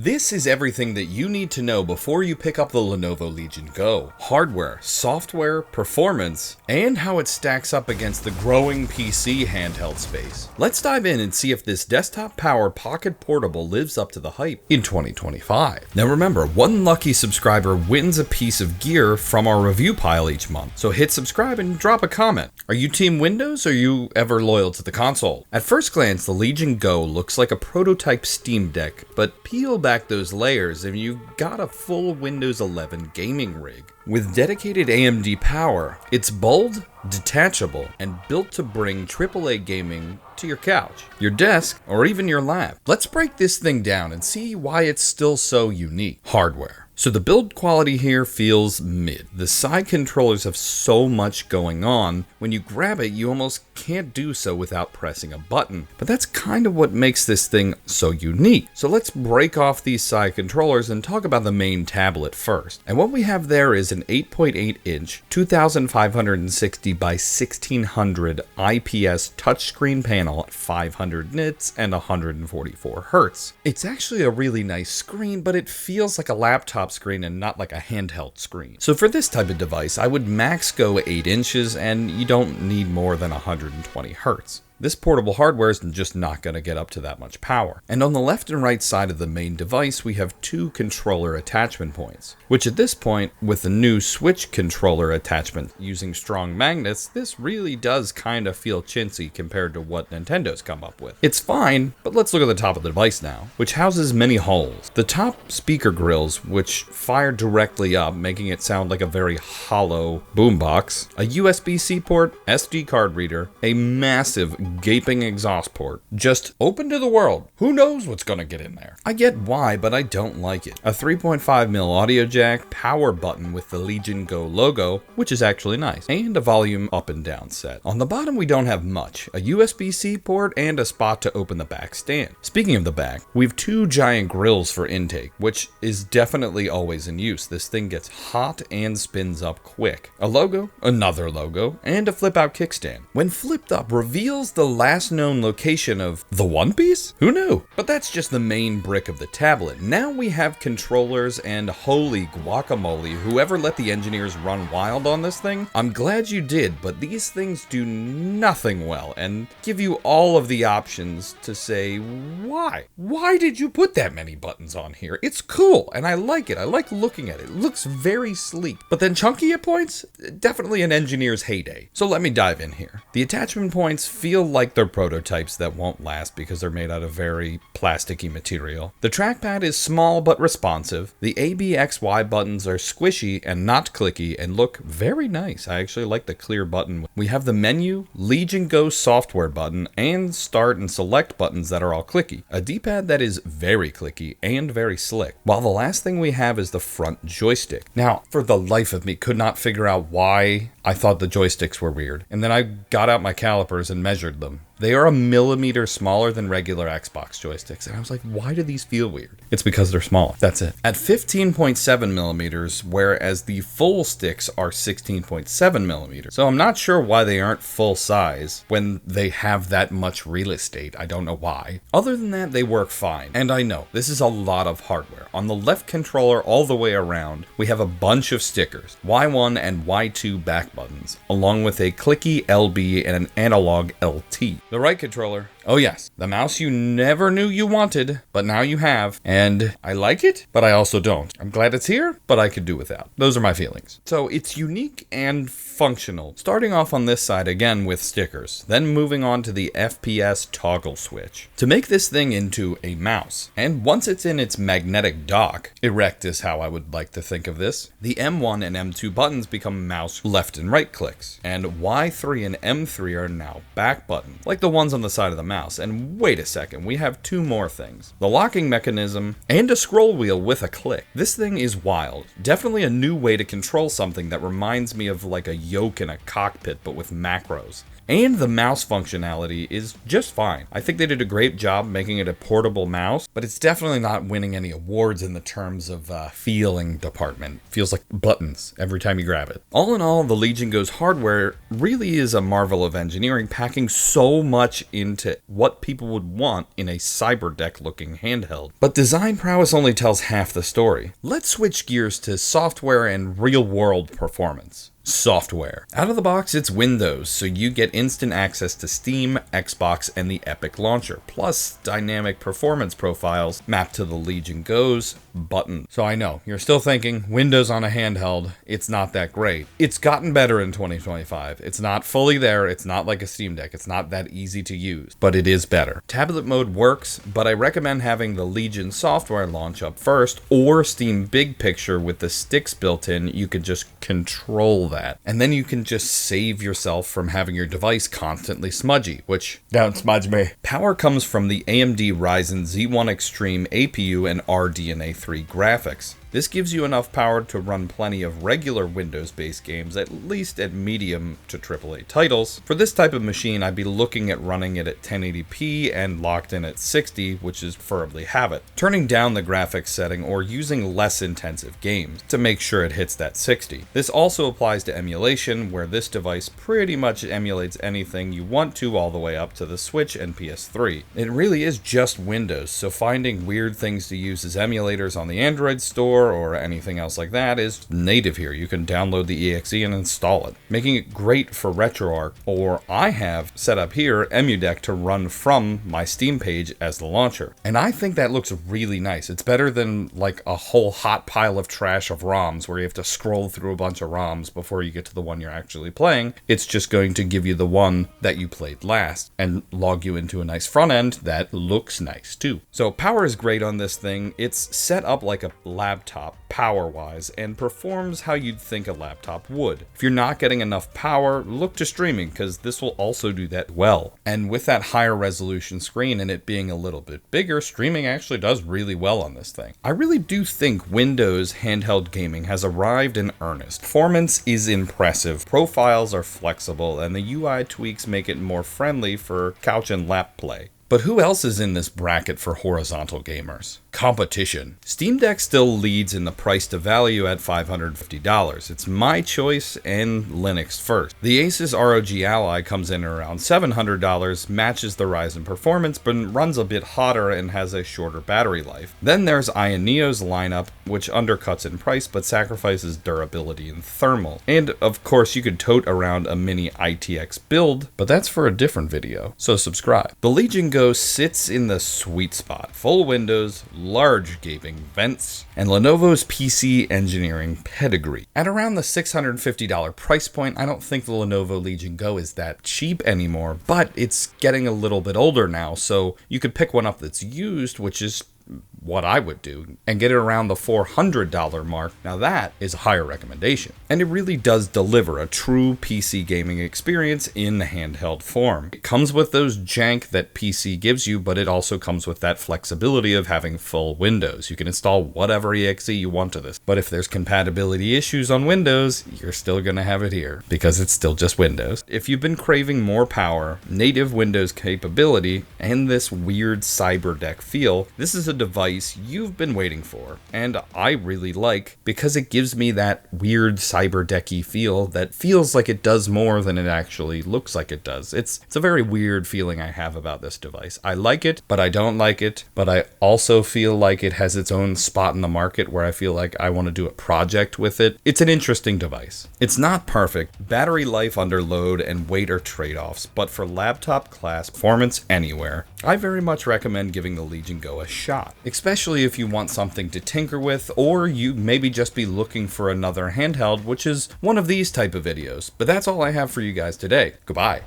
This is everything that you need to know before you pick up the Lenovo Legion Go. Hardware, software, performance, and how it stacks up against the growing PC handheld space. Let's dive in and see if this desktop power pocket portable lives up to the hype in 2025. Now remember, one lucky subscriber wins a piece of gear from our review pile each month, so hit subscribe and drop a comment. Are you team Windows or are you ever loyal to the console? At first glance, the Legion Go looks like a prototype Steam Deck, but peel back those layers and you've got a full Windows 11 gaming rig. With dedicated AMD power, it's bold, detachable, and built to bring AAA gaming to your couch, your desk, or even your lab. Let's break this thing down and see why it's still so unique. Hardware. So the build quality here feels mid. The side controllers have so much going on, when you grab it you almost can't do so without pressing a button. But that's kind of what makes this thing so unique. So let's break off these side controllers and talk about the main tablet first. And what we have there is an 8.8 inch 2560 by 1600 IPS touchscreen panel at 500 nits and 144 hertz. It's actually a really nice screen, but it feels like a laptop screen and not like a handheld screen. So for this type of device, I would max go 8 inches and you don't need more than 120 hertz. This portable hardware is just not going to get up to that much power. And on the left and right side of the main device, we have two controller attachment points, which at this point, with the new Switch controller attachment using strong magnets, this really does kind of feel chintzy compared to what Nintendo's come up with. It's fine, but let's look at the top of the device now, which houses many holes. The top speaker grills, which fire directly up, making it sound like a very hollow boombox, a USB-C port, SD card reader, a massive gaping exhaust port, just open to the world. Who knows what's gonna get in there? I get why, but I don't like it. A 3.5mm audio jack, power button with the Legion Go logo, which is actually nice, and a volume up and down set. On the bottom we don't have much, a USB-C port and a spot to open the back stand. Speaking of the back, we have two giant grills for intake, which is definitely always in use. This thing gets hot and spins up quick. A logo, another logo, and a flip out kickstand. When flipped up, reveals the last known location of the One Piece? Who knew? But that's just the main brick of the tablet. Now we have controllers, and holy guacamole, whoever let the engineers run wild on this thing, I'm glad you did, but these things do nothing well and give you all of the options to say, why? Why did you put that many buttons on here? It's cool, and I like it. I like looking at it. It looks very sleek. But then chunky at points? Definitely an engineer's heyday. So let me dive in here. The attachment points feel like they're prototypes that won't last because they're made out of very plasticky material. The trackpad is small but responsive. The ABXY buttons are squishy and not clicky and look very nice. I actually like the clear button. We have the menu, Legion Go software button, and start and select buttons that are all clicky. A D-pad that is very clicky and very slick. While the last thing we have is the front joystick. Now, for the life of me, could not figure out why I thought the joysticks were weird. And then I got out my calipers and measured them. They are 1 millimeter smaller than regular Xbox joysticks. And I was like, why do these feel weird? It's because they're smaller. That's it. At 15.7 millimeters, whereas the full sticks are 16.7 millimeters. So I'm not sure why they aren't full size when they have that much real estate. I don't know why. Other than that, they work fine. And I know, this is a lot of hardware. On the left controller all the way around, we have a bunch of stickers. Y1 and Y2 back buttons, along with a clicky LB and an analog LT. The right controller, oh yes, the mouse you never knew you wanted, but now you have, and I like it, but I also don't. I'm glad it's here, but I could do without. Those are my feelings. So it's unique and functional. Starting off on this side again with stickers, then moving on to the FPS toggle switch to make this thing into a mouse. And once it's in its magnetic dock, erect is how I would like to think of this, the M1 and M2 buttons become mouse left and right clicks, and Y3 and M3 are now back buttons, like the ones on the side of the mouse. And wait a second, we have two more things. The locking mechanism and a scroll wheel with a click. This thing is wild. Definitely a new way to control something that reminds me of like a yoke in a cockpit, but with macros. And the mouse functionality is just fine. I think they did a great job making it a portable mouse, but it's definitely not winning any awards in the terms of feeling department. Feels like buttons every time you grab it. All in all, the Legion Go's hardware really is a marvel of engineering, packing so much into what people would want in a cyberdeck looking handheld. But design prowess only tells half the story. Let's switch gears to software and real world performance. Software. Out of the box, it's Windows, so you get instant access to Steam, Xbox, and the Epic Launcher, plus dynamic performance profiles mapped to the Legion Go's button. So I know, you're still thinking, Windows on a handheld, it's not that great. It's gotten better in 2025. It's not fully there, it's not like a Steam Deck, it's not that easy to use, but it is better. Tablet mode works, but I recommend having the Legion software launch up first, or Steam Big Picture with the sticks built in. You can just control that. And then you can just save yourself from having your device constantly smudgy, which don't smudge me. Power comes from the AMD Ryzen Z1 Extreme APU and RDNA 3 graphics. This gives you enough power to run plenty of regular Windows-based games, at least at medium to AAA titles. For this type of machine, I'd be looking at running it at 1080p and locked in at 60, which is preferably have it. Turning down the graphics setting or using less intensive games to make sure it hits that 60. This also applies to emulation, where this device pretty much emulates anything you want to all the way up to the Switch and PS3. It really is just Windows, so finding weird things to use as emulators on the Android store or anything else like that is native here. You can download the exe and install it, making it great for RetroArch, or I have set up here EmuDeck to run from my Steam page as the launcher. And I think that looks really nice. It's better than like a whole hot pile of trash of ROMs where you have to scroll through a bunch of ROMs before you get to the one you're actually playing. It's just going to give you the one that you played last and log you into a nice front end that looks nice too. So power is great on this thing. It's set up like a laptop power-wise and performs how you'd think a laptop would. If you're not getting enough power, look to streaming, because this will also do that well. And with that higher resolution screen and it being a little bit bigger, streaming actually does really well on this thing. I really do think Windows handheld gaming has arrived in earnest. Performance is impressive, profiles are flexible, and the UI tweaks make it more friendly for couch and lap play. But who else is in this bracket for horizontal gamers? Competition. Steam Deck still leads in the price to value at $550. It's my choice and Linux first. The Asus ROG Ally comes in around $700, matches the Ryzen performance, but runs a bit hotter and has a shorter battery life. Then there's Ion Neo's lineup, which undercuts in price but sacrifices durability and thermal. And of course you could tote around a mini ITX build, but that's for a different video, so subscribe. The Legion Go sits in the sweet spot. Full Windows, large gaping vents, and Lenovo's PC engineering pedigree. At around the $650 price point, I don't think the Lenovo Legion Go is that cheap anymore, but it's getting a little bit older now, so you could pick one up that's used, which is what I would do, and get it around the $400 mark. Now that is a higher recommendation. And it really does deliver a true PC gaming experience in the handheld form. It comes with those jank that PC gives you, but it also comes with that flexibility of having full Windows. You can install whatever exe you want to this. But if there's compatibility issues on Windows, you're still gonna have it here, because it's still just Windows. If you've been craving more power, native Windows capability, and this weird cyberdeck feel, this is a device you've been waiting for, and I really like, because it gives me that weird cyberdecky feel that feels like it does more than it actually looks like it does. It's a very weird feeling I have about this device. I like it, but I don't like it, but I also feel like it has its own spot in the market where I feel like I want to do a project with it. It's an interesting device. It's not perfect. Battery life under load and weight are trade-offs, but for laptop class performance anywhere, I very much recommend giving the Legion Go a shot, especially if you want something to tinker with, or you maybe just be looking for another handheld, which is one of these type of videos. But that's all I have for you guys today. Goodbye.